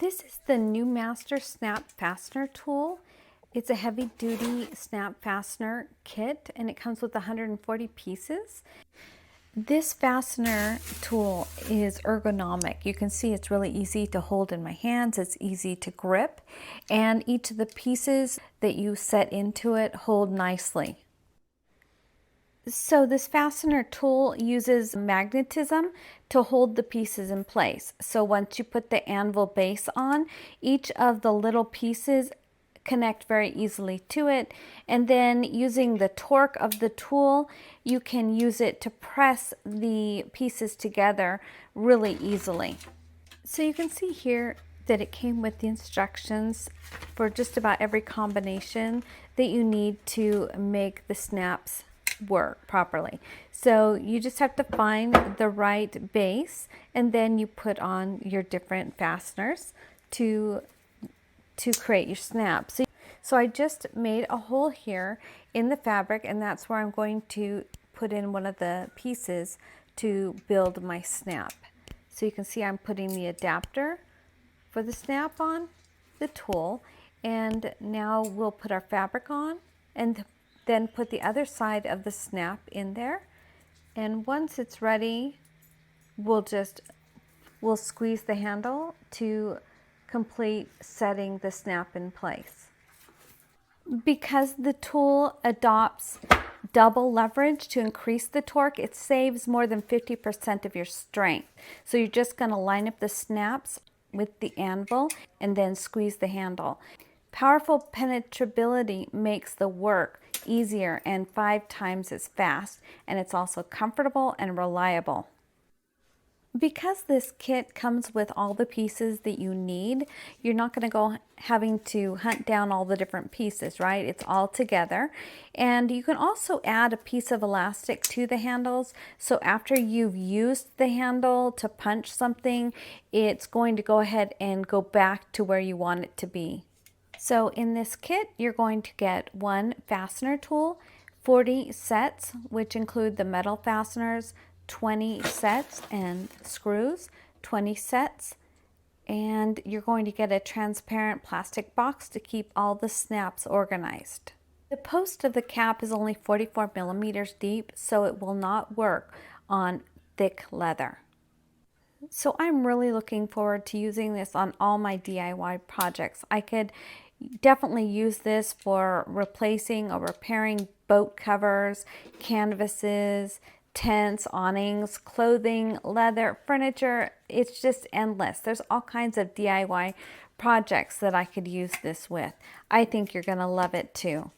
This is the new Master Snap Fastener tool. It's a heavy duty snap fastener kit and it comes with 140 pieces. This fastener tool is ergonomic. You can see it's really easy to hold in my hands. It's easy to grip, and each of the pieces that you set into it hold nicely. So this fastener tool uses magnetism to hold the pieces in place. So once you put the anvil base on, each of the little pieces connect very easily to it, and then using the torque of the tool you can use it to press the pieces together really easily. So you can see here that it came with the instructions for just about every combination that you need to make the snaps work properly. So you just have to find the right base and then you put on your different fasteners to create your snap. So I just made a hole here in the fabric, and that's where I'm going to put in one of the pieces to build my snap. So you can see I'm putting the adapter for the snap on the tool, and now we'll put our fabric on and then put the other side of the snap in there. And once it's ready, we'll squeeze the handle to complete setting the snap in place. Because the tool adopts double leverage to increase the torque, it saves more than 50% of your strength. So you're just going to line up the snaps with the anvil and then squeeze the handle. Powerful penetrability makes the work easier and 5 times as fast, and it's also comfortable and reliable. Because this kit comes with all the pieces that you need, you're not going to go having to hunt down all the different pieces, right? It's all together. And you can also add a piece of elastic to the handles. So after you've used the handle to punch something, it's going to go ahead and go back to where you want it to be. So in this kit, you're going to get one fastener tool, 40 sets, which include the metal fasteners, 20 sets, and screws, 20 sets, and you're going to get a transparent plastic box to keep all the snaps organized. The post of the cap is only 44 millimeters deep, so it will not work on thick leather. So I'm really looking forward to using this on all my DIY projects. I could definitely use this for replacing or repairing boat covers, canvases, tents, awnings, clothing, leather, furniture. It's just endless. There's all kinds of DIY projects that I could use this with. I think you're going to love it too.